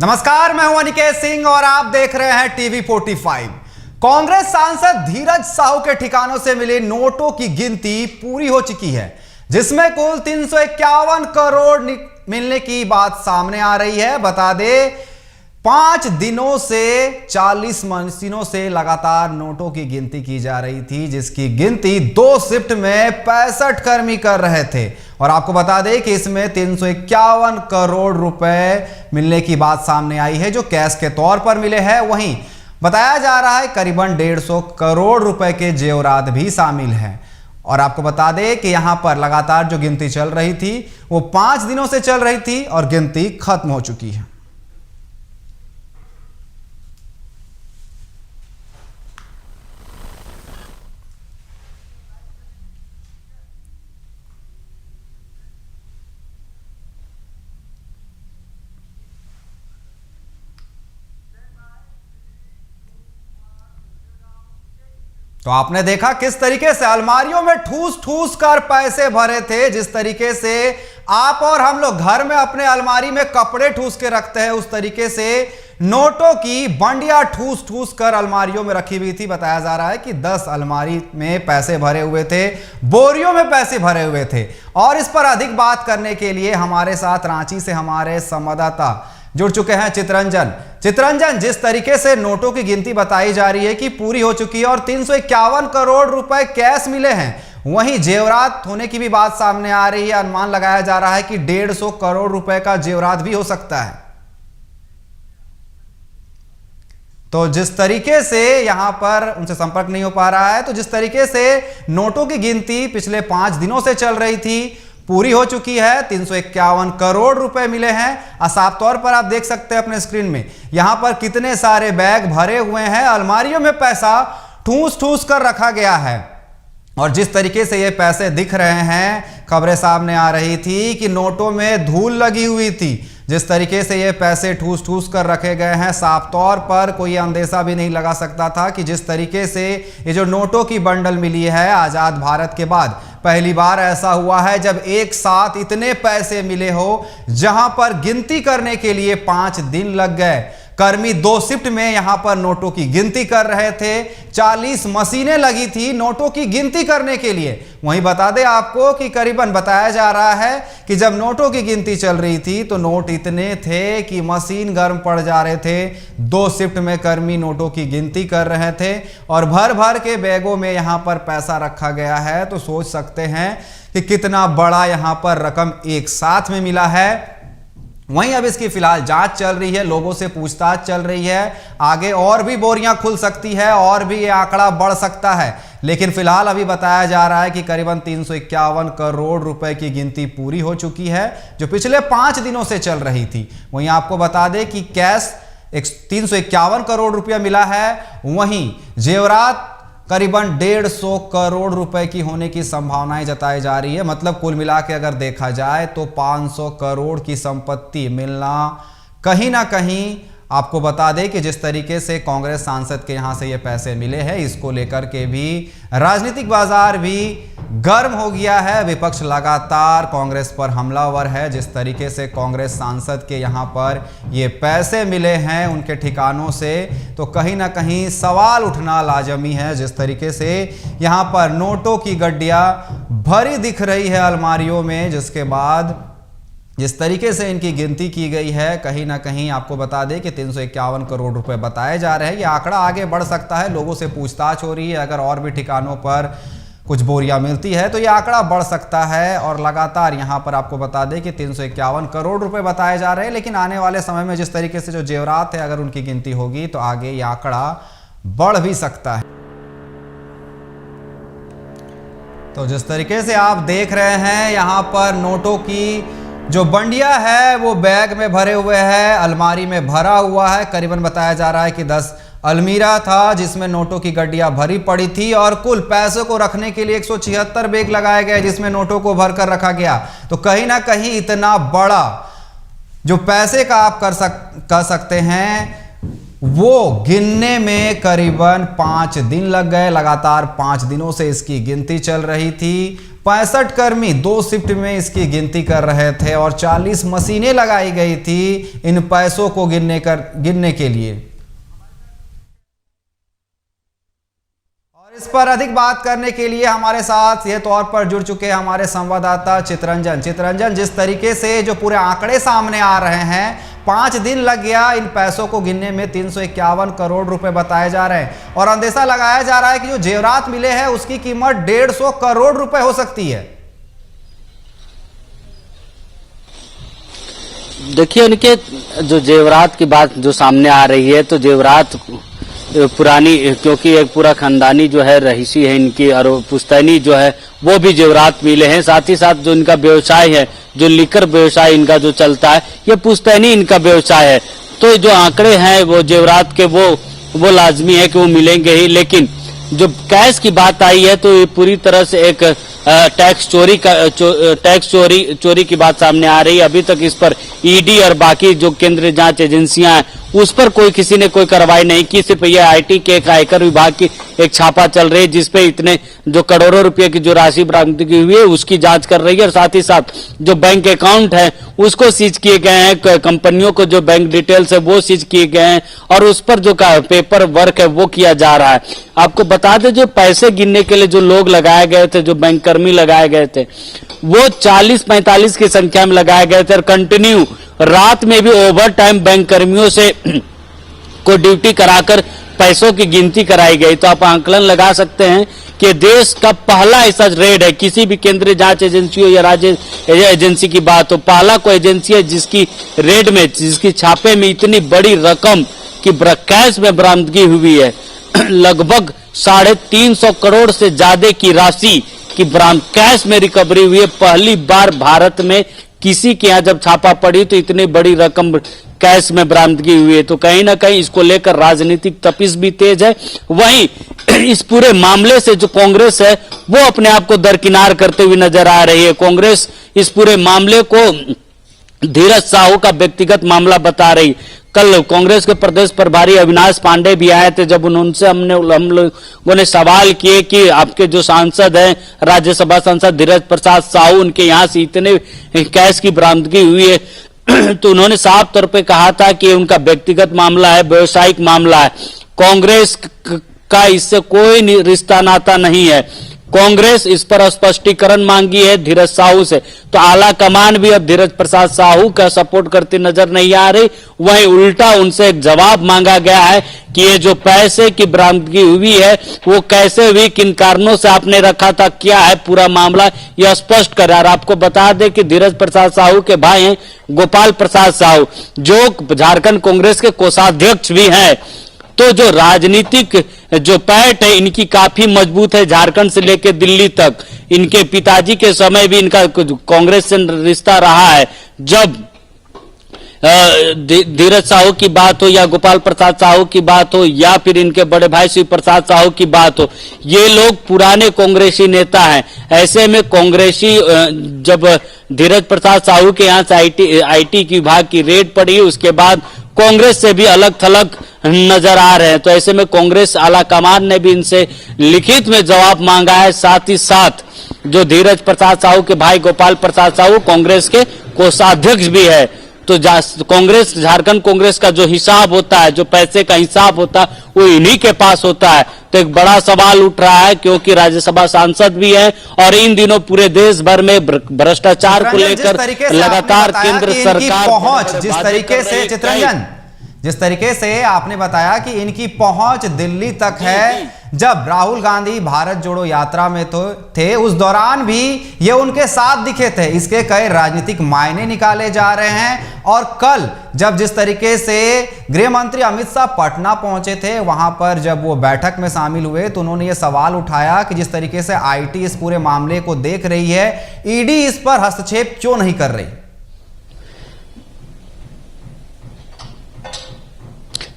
नमस्कार, मैं हूं अनिकेत सिंह और आप देख रहे हैं टीवी 45। कांग्रेस सांसद धीरज साहू के ठिकानों से मिले नोटों की गिनती पूरी हो चुकी है, जिसमें कुल 351 करोड़ मिलने की बात सामने आ रही है। बता दें, 5 दिनों से 40 मशीनों से लगातार नोटों की गिनती की जा रही थी, जिसकी गिनती 2 शिफ्ट में 65 कर्मी कर रहे थे। और आपको बता दें कि इसमें 351 करोड़ रुपए मिलने की बात सामने आई है, जो कैश के तौर पर मिले हैं। वहीं बताया जा रहा है करीबन 150 करोड़ रुपए के जेवरात भी शामिल हैं। और आपको बता दें कि यहां पर लगातार जो गिनती चल रही थी वो 5 दिनों से चल रही थी और गिनती खत्म हो चुकी है। तो आपने देखा किस तरीके से अलमारियों में ठूस ठूस कर पैसे भरे थे। जिस तरीके से आप और हम लोग घर में अपने अलमारी में कपड़े ठूस के रखते हैं, उस तरीके से नोटों की बंडिया ठूस ठूस कर अलमारियों में रखी हुई थी। बताया जा रहा है कि 10 अलमारी में पैसे भरे हुए थे, बोरियों में पैसे भरे हुए थे। और इस पर अधिक बात करने के लिए हमारे साथ रांची से हमारे संवाददाता जुड़ चुके हैं, चित्रंजन। जिस तरीके से नोटों की गिनती बताई जा रही है कि पूरी हो चुकी है और 351 करोड़ रुपए कैश मिले हैं, वहीं जेवरात होने की भी बात सामने आ रही है। अनुमान लगाया जा रहा है कि 150 करोड़ रुपए का जेवरात भी हो सकता है। तो जिस तरीके से यहां पर उनसे संपर्क नहीं हो पा रहा है, तो जिस तरीके से नोटों की गिनती पिछले 5 दिनों से चल रही थी, पूरी हो चुकी है। 351 करोड़ रुपए मिले हैं। साफ तौर पर आप देख सकते हैं अपने स्क्रीन में, यहां पर कितने सारे बैग भरे हुए हैं, अलमारियों में पैसा ठूस ठूस कर रखा गया है। और जिस तरीके से ये पैसे दिख रहे हैं, खबरें सामने आ रही थी कि नोटों में धूल लगी हुई थी। जिस तरीके से ये पैसे ठूस ठूस कर रखे गए हैं, साफ तौर पर कोई अंदेशा भी नहीं लगा सकता था कि जिस तरीके से ये जो नोटों की बंडल मिली है, आजाद भारत के बाद पहली बार ऐसा हुआ है जब एक साथ इतने पैसे मिले हो, जहां पर गिनती करने के लिए 5 दिन लग गए। कर्मी 2 शिफ्ट में यहां पर नोटों की गिनती कर रहे थे। 40 मशीनें लगी थी नोटों की गिनती करने के लिए। वहीं बता दें आपको कि करीबन बताया जा रहा है कि जब नोटों की गिनती चल रही थी तो नोट इतने थे कि मशीन गर्म पड़ जा रहे थे। 2 शिफ्ट में कर्मी नोटों की गिनती कर रहे थे और भर भर के बैगों में यहां पर पैसा रखा गया है। तो सोच सकते हैं कि कितना बड़ा यहां पर रकम एक साथ में मिला है। वहीं अब इसकी फिलहाल जांच चल रही है, लोगों से पूछताछ चल रही है। आगे और भी बोरियां खुल सकती है और भी ये आंकड़ा बढ़ सकता है, लेकिन फिलहाल अभी बताया जा रहा है कि करीबन 351 करोड़ रुपए की गिनती पूरी हो चुकी है, जो पिछले 5 दिनों से चल रही थी। वहीं आपको बता दें कि कैश 351 करोड़ रुपया मिला है, वहीं जेवरात करीबन 150 करोड़ रुपए की होने की संभावनाएं जताई जा रही है। मतलब कुल मिला के अगर देखा जाए तो 500 करोड़ की संपत्ति मिलना कहीं ना कहीं, आपको बता दें कि जिस तरीके से कांग्रेस सांसद के यहां से ये पैसे मिले हैं, इसको लेकर के भी राजनीतिक बाजार भी गर्म हो गया है। विपक्ष लगातार कांग्रेस पर हमलावर है। जिस तरीके से कांग्रेस सांसद के यहां पर ये पैसे मिले हैं उनके ठिकानों से, तो कहीं ना कहीं सवाल उठना लाजमी है। जिस तरीके से यहां पर नोटों की गड्डियां भरी दिख रही है अलमारियों में, जिसके बाद जिस तरीके से इनकी गिनती की गई है, कहीं ना कहीं आपको बता दें कि 351 करोड़ रुपए बताए जा रहे हैं। ये आंकड़ा आगे बढ़ सकता है। लोगों से पूछताछ हो रही है, अगर और भी ठिकानों पर कुछ बोरियां मिलती है तो ये आंकड़ा बढ़ सकता है। और लगातार यहां पर आपको बता दें कि 351 करोड़ रुपए बताए जा रहे हैं, लेकिन आने वाले समय में जिस तरीके से जो जेवरात है, अगर उनकी गिनती होगी तो आगे ये आंकड़ा बढ़ भी सकता है। तो जिस तरीके से आप देख रहे हैं, यहां पर नोटों की जो बंडिया है वो बैग में भरे हुए हैं, अलमारी में भरा हुआ है। करीबन बताया जा रहा है कि 10 अलमीरा था जिसमें नोटों की गड्डियां भरी पड़ी थी और कुल पैसों को रखने के लिए 176 बैग लगाए गए जिसमें नोटों को भरकर रखा गया। तो कहीं ना कहीं इतना बड़ा जो पैसे का आप कह सकते हैं वो गिनने में करीबन 5 दिन लग गए। लगातार 5 दिनों से इसकी गिनती चल रही थी। 65 कर्मी 2 शिफ्ट में इसकी गिनती कर रहे थे और 40 मशीनें लगाई गई थी इन पैसों को गिनने के लिए। इस पर अधिक बात करने के लिए हमारे साथ ये तौर पर जुड़ चुके हैं हमारे संवाददाता चितरंजन, जिस तरीके से जो पूरे आंकड़े सामने आ रहे हैं, 5 दिन लग गया इन पैसों को गिनने में। 351 करोड़ रुपए बताए जा रहे हैं और अंदेशा लगाया जा रहा है कि जो जेवरात मिले हैं उसकी कीमत 150 करोड़ रुपए हो सकती है। देखिए, इनके जो जेवरात की बात जो सामने आ रही है, तो जेवरात पुरानी, क्योंकि एक पूरा खानदानी जो है रहीसी है इनकी, और पुश्तैनी जो है वो भी जेवरात मिले हैं। साथ ही साथ जो इनका व्यवसाय है, जो लिकर व्यवसाय इनका जो चलता है, ये पुश्तैनी इनका व्यवसाय है। तो जो आंकड़े हैं वो जेवरात के वो लाजमी है कि वो मिलेंगे ही। लेकिन जो कैश की बात आई है तो ये पूरी तरह से एक टैक्स चोरी की बात सामने आ रही है। अभी तक इस पर ईडी और बाकी जो केंद्रीय जांच एजेंसियां हैं उस पर किसी ने कोई कार्रवाई नहीं की। सिर्फ ये आईटी के एक आयकर विभाग की एक छापा चल रही है जिसपे इतने जो करोड़ों रुपए की जो राशि बरामदगी हुई है उसकी जांच कर रही है। और साथ ही साथ जो बैंक अकाउंट है उसको सीज किए गए हैं, कंपनियों को जो बैंक डिटेल्स है वो सीज किए गए हैं और उस पर जो पेपर वर्क है वो किया जा रहा है। आपको बता दें, जो पैसे गिनने के लिए जो लोग लगाए गए थे, जो बैंक कर्मी लगाए गए थे, वो 40-45 की संख्या में लगाए गए थे और कंटिन्यू रात में भी ओवर टाइम बैंक कर्मियों से को ड्यूटी कराकर पैसों की गिनती कराई गई। तो आप आंकलन लगा सकते हैं कि देश का पहला ऐसा रेड है, किसी भी केंद्रीय जांच एजेंसी हो या राज्य एजेंसी की बात हो, पहला कोई एजेंसी है जिसकी रेड में, जिसकी छापे में इतनी बड़ी रकम की कैश में बरामदगी हुई है। लगभग 350 करोड़ से ज्यादा की राशि की कैश में रिकवरी हुई है। पहली बार भारत में किसी के यहाँ जब छापा पड़ी तो इतनी बड़ी रकम कैश में बरामदगी हुई है। तो कहीं ना कहीं इसको लेकर राजनीतिक तपिश भी तेज है। वहीं इस पूरे मामले से जो कांग्रेस है वो अपने आप को दरकिनार करते हुए नजर आ रही है। कांग्रेस इस पूरे मामले को धीरज साहू का व्यक्तिगत मामला बता रही। कल कांग्रेस के प्रदेश प्रभारी अविनाश पांडे भी आए थे। जब उनसे हम लोगों ने सवाल किए कि आपके जो सांसद हैं, राज्यसभा सांसद धीरज प्रसाद साहू, उनके यहाँ से इतने कैश की बरामदगी हुई है तो उन्होंने साफ तौर पे कहा था कि उनका व्यक्तिगत मामला है, व्यवसायिक मामला है, कांग्रेस का इससे कोई रिश्ता नाता नहीं है। कांग्रेस इस पर स्पष्टीकरण मांगी है धीरज साहू से। तो आला कमान भी अब धीरज प्रसाद साहू का सपोर्ट करती नजर नहीं आ रही। वहीं उल्टा उनसे एक जवाब मांगा गया है कि ये जो पैसे की बरामदगी हुई है वो कैसे हुई, किन कारणों से आपने रखा था, क्या है पूरा मामला, यह स्पष्ट करें। और आपको बता दें कि धीरज प्रसाद साहू के भाई हैं गोपाल प्रसाद साहू, जो झारखंड कांग्रेस के कोषाध्यक्ष भी हैं। तो जो राजनीतिक जो पैठ है इनकी काफी मजबूत है, झारखंड से लेकर दिल्ली तक। इनके पिताजी के समय भी इनका कांग्रेस से रिश्ता रहा है। जब धीरज साहू की बात हो या गोपाल प्रसाद साहू की बात हो या फिर इनके बड़े भाई शिव प्रसाद साहू की बात हो, ये लोग पुराने कांग्रेसी नेता हैं। ऐसे में कांग्रेसी जब धीरज प्रसाद साहू के यहाँ से आईटी विभाग की रेड पड़ी, उसके बाद कांग्रेस से भी अलग थलग नजर आ रहे हैं। तो ऐसे में कांग्रेस आला कमान ने भी इनसे लिखित में जवाब मांगा है। साथ ही साथ जो धीरज प्रसाद साहू के भाई गोपाल प्रसाद साहू कांग्रेस के कोषाध्यक्ष भी है। तो कांग्रेस, झारखंड कांग्रेस का जो हिसाब होता है, जो पैसे का हिसाब होता है, वो इन्हीं के पास होता है। तो एक बड़ा सवाल उठ रहा है क्योंकि राज्यसभा सांसद भी है और इन दिनों पूरे देश भर में भ्रष्टाचार को लेकर लगातार केंद्र सरकार पहुंच, जिस तरीके से आपने बताया कि इनकी पहुंच दिल्ली तक है। जब राहुल गांधी भारत जोड़ो यात्रा में तो थे, उस दौरान भी ये उनके साथ दिखे थे। इसके कई राजनीतिक मायने निकाले जा रहे हैं। और कल जब जिस तरीके से गृह मंत्री अमित शाह पटना पहुंचे थे, वहां पर जब वो बैठक में शामिल हुए तो उन्होंने ये सवाल उठाया कि जिस तरीके से आईटी इस पूरे मामले को देख रही है, ईडी इस पर हस्तक्षेप क्यों नहीं कर रही।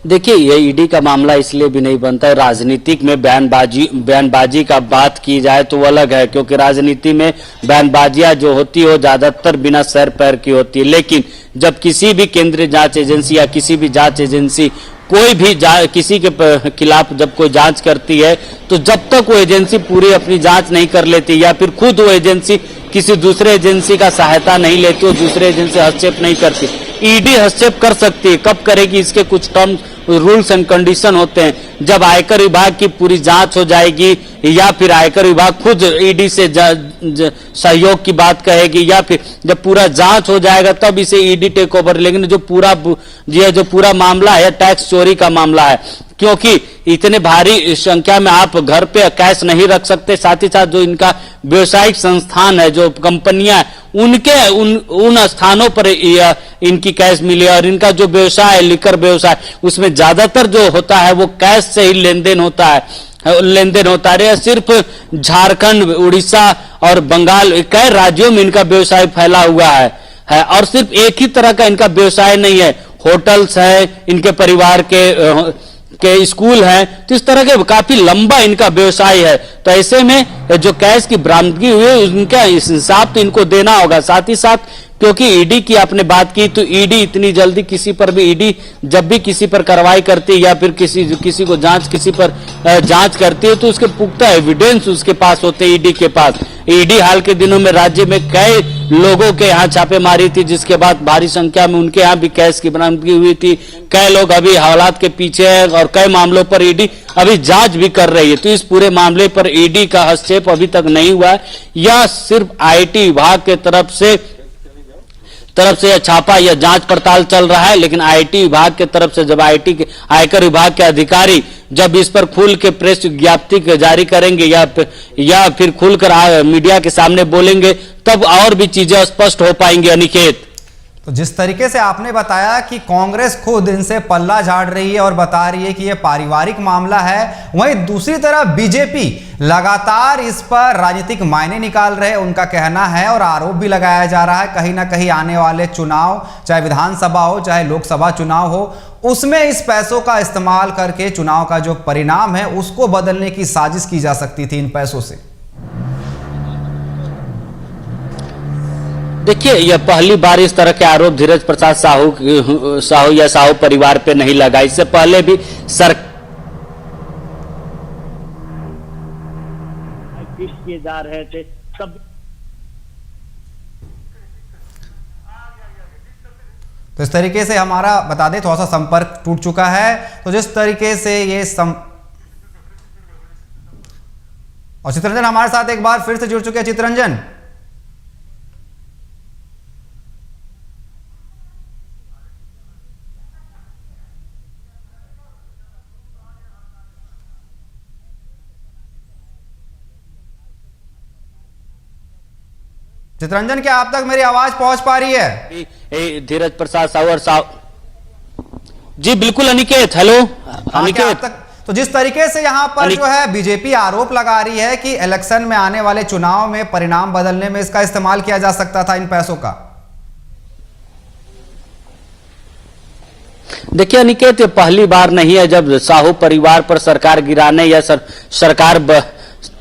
देखिए, ये ईडी का मामला इसलिए भी नहीं बनता है, राजनीतिक में बयानबाजी का बात की जाए तो वो अलग है, क्योंकि राजनीति में बयानबाजियां जो होती है वो ज्यादातर बिना सर पैर की होती है। लेकिन जब किसी भी केंद्रीय जांच एजेंसी या किसी भी जांच एजेंसी कोई भी किसी के खिलाफ जब कोई जांच करती है तो जब तक वो एजेंसी पूरी अपनी जांच नहीं कर लेती या फिर खुद वो एजेंसी किसी दूसरे एजेंसी का सहायता नहीं लेती, वो दूसरे एजेंसी हस्तक्षेप नहीं करती। ईडी हस्तक्षेप कर सकती है, कब करेगी इसके कुछ टर्म्स रूल्स एंड कंडीशन होते हैं। जब आयकर विभाग की पूरी जांच हो जाएगी या फिर आयकर विभाग खुद ईडी से सहयोग की बात कहेगी या फिर जब पूरा जांच हो जाएगा तब इसे ईडी टेक ओवर। लेकिन जो पूरा मामला है टैक्स चोरी का मामला है, क्योंकि इतने भारी संख्या में आप घर पे कैश नहीं रख सकते। साथ ही साथ जो इनका व्यवसायिक संस्थान है, जो कंपनियां उनके उन स्थानों पर इनकी कैश मिली और इनका जो व्यवसाय है लिकर व्यवसाय, उसमें ज्यादातर जो होता है वो कैश से ही लेनदेन होता है। सिर्फ झारखंड, उड़ीसा और बंगाल कई राज्यों में इनका व्यवसाय फैला हुआ है और सिर्फ एक ही तरह का इनका व्यवसाय नहीं है, होटल्स है, इनके परिवार के स्कूल हैं, तो इस तरह के काफी लंबा इनका व्यवसाय है। तो ऐसे में जो कैश की बरामदगी हुई है उनका हिसाब तो इनको देना होगा। साथ ही साथ क्योंकि ईडी की आपने बात की, तो ईडी इतनी जल्दी किसी पर भी, ईडी जब भी किसी पर कार्रवाई करती है या फिर किसी को किसी पर जांच करती है तो उसके पुख्ता एविडेंस उसके पास होते हैं ईडी के पास। ईडी हाल के दिनों में राज्य में कई लोगों के यहाँ छापे मारी थी, जिसके बाद भारी संख्या में उनके यहाँ भी कैश की बरामदगी हुई थी। कई लोग अभी हवालात के पीछे हैं और कई मामलों पर ईडी अभी जांच भी कर रही है। तो इस पूरे मामले पर ईडी का हस्तक्षेप अभी तक नहीं हुआ है, या सिर्फ आईटी विभाग के तरफ से छापा या जांच पड़ताल चल रहा है। लेकिन आईटी विभाग के तरफ से जब आयकर विभाग के अधिकारी जब इस पर खुल के प्रेस विज्ञप्ति जारी करेंगे या फिर खुलकर मीडिया के सामने बोलेंगे, तब और भी चीजें स्पष्ट हो पाएंगी। अनिकेत, तो जिस तरीके से आपने बताया कि कांग्रेस खुद इनसे पल्ला झाड़ रही है और बता रही है कि यह पारिवारिक मामला है, वहीं दूसरी तरफ बीजेपी लगातार इस पर राजनीतिक मायने निकाल रहे हैं, उनका कहना है और आरोप भी लगाया जा रहा है कहीं ना कहीं आने वाले चुनाव, चाहे विधानसभा हो चाहे लोकसभा चुनाव हो, उसमें इस पैसों का इस्तेमाल करके चुनाव का जो परिणाम है उसको बदलने की साजिश की जा सकती थी इन पैसों से। देखिए, यह पहली बार इस तरह के आरोप धीरज प्रसाद साहू परिवार पे नहीं लगा। इससे पहले भी किए जा रहे थे सब। तो इस तरीके से हमारा बता दें थोड़ा सा संपर्क टूट चुका है। तो जिस तरीके से ये और चित्ररंजन हमारे साथ एक बार फिर से जुड़ चुके हैं। चित्ररंजन, चित्ररंजन, क्या आप तक मेरी आवाज पहुंच पा रही है? धीरज प्रसाद साहू जी बिल्कुल। अनिकेत, हेलो अनिकेत। तो जिस तरीके से यहां पर जो है बीजेपी आरोप लगा रही है कि इलेक्शन में आने वाले चुनाव में परिणाम बदलने में इसका इस्तेमाल किया जा सकता था इन पैसों का। देखिए अनिकेत, ये पहली बार नहीं है जब साहू परिवार पर सरकार गिराने या सरकार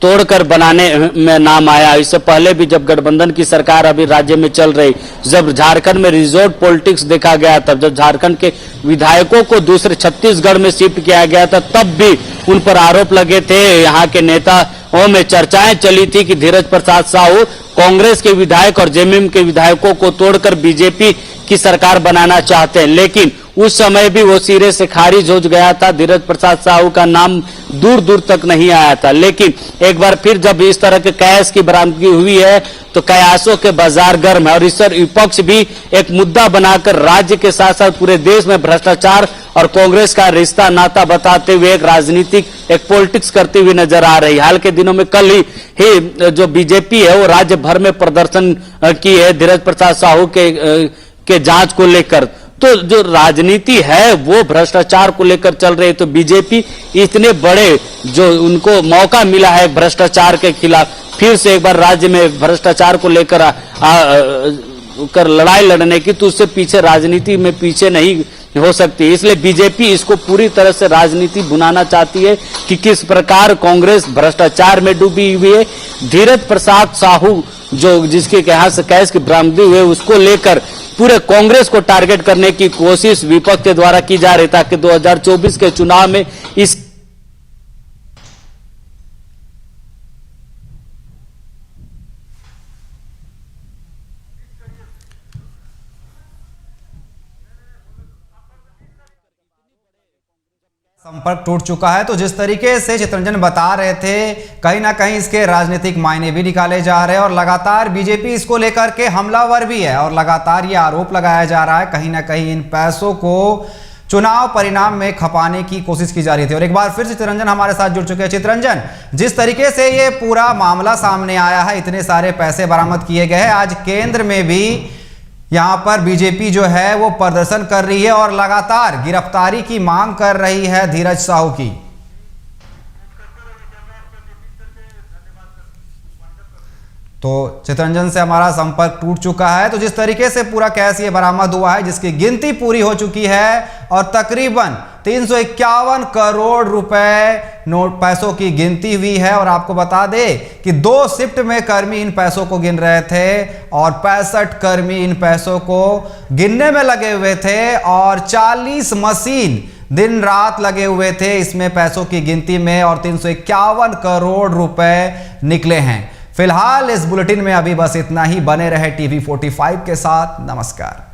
तोड़कर बनाने में नाम आया। इससे पहले भी जब गठबंधन की सरकार अभी राज्य में चल रही, जब झारखंड में रिजोर्ट पॉलिटिक्स देखा गया था, जब झारखंड के विधायकों को दूसरे छत्तीसगढ़ में शिफ्ट किया गया था, तब भी उन पर आरोप लगे थे। यहाँ के नेताओं में चर्चाएं चली थी कि धीरज प्रसाद साहू कांग्रेस के विधायक और जेएमएम के विधायकों को तोड़कर बीजेपी की सरकार बनाना चाहते हैं। लेकिन उस समय भी वो सिरे से खारिज हो गया था, धीरज प्रसाद साहू का नाम दूर दूर तक नहीं आया था। लेकिन एक बार फिर जब इस तरह के कैश की बरामदगी हुई है तो कयासों के बाजार गर्म है और इस पर विपक्ष भी एक मुद्दा बनाकर राज्य के साथ साथ पूरे देश में भ्रष्टाचार और कांग्रेस का रिश्ता नाता बताते हुए एक राजनीतिक पॉलिटिक्स करती हुई नजर आ रही। हाल के दिनों में कल ही जो बीजेपी है वो राज्य भर में प्रदर्शन की है धीरज प्रसाद साहू के जांच को लेकर। तो जो राजनीति है वो भ्रष्टाचार को लेकर चल रही है। तो बीजेपी इतने बड़े जो उनको मौका मिला है भ्रष्टाचार के खिलाफ फिर से एक बार राज्य में भ्रष्टाचार को लेकर लड़ाई लड़ने की, तो उससे पीछे राजनीति में पीछे नहीं हो सकती। इसलिए बीजेपी इसको पूरी तरह से राजनीति बुनाना चाहती है कि किस प्रकार कांग्रेस भ्रष्टाचार में डूबी हुई है। धीरज प्रसाद साहू जो जिसके यहाँ से कैश की बरामदगी हुई उसको लेकर पूरे कांग्रेस को टारगेट करने की कोशिश विपक्ष के द्वारा की जा रही, ताकि 2024 के चुनाव में इस संपर्क टूट चुका है। तो जिस तरीके से चितरंजन बता रहे थे, कहीं ना कहीं इसके राजनीतिक मायने भी निकाले जा रहे हैं और लगातार बीजेपी इसको लेकर के हमलावर भी है और लगातार ये आरोप लगाया जा रहा है कहीं ना कहीं इन पैसों को चुनाव परिणाम में खपाने की कोशिश की जा रही थी। और एक बार फिर से चितरंजन हमारे साथ जुड़ चुके हैं। चितरंजन, जिस तरीके से ये पूरा मामला सामने आया है, इतने सारे पैसे बरामद किए गए हैं, आज केंद्र में भी यहां पर बीजेपी जो है वो प्रदर्शन कर रही है और लगातार गिरफ्तारी की मांग कर रही है धीरज साहू की। तो चितरंजन से हमारा संपर्क टूट चुका है। तो जिस तरीके से पूरा कैश ये बरामद हुआ है, जिसकी गिनती पूरी हो चुकी है और तकरीबन 351 करोड़ रुपए नोट पैसों की गिनती हुई है। और आपको बता दें कि 2 शिफ्ट में कर्मी इन पैसों को गिन रहे थे और 65 कर्मी इन पैसों को गिनने में लगे हुए थे और 40 मशीन दिन रात लगे हुए थे इसमें पैसों की गिनती में और 351 करोड़ रुपए निकले हैं। फिलहाल इस बुलेटिन में अभी बस इतना ही। बने रहे टीवी 45 के साथ। नमस्कार।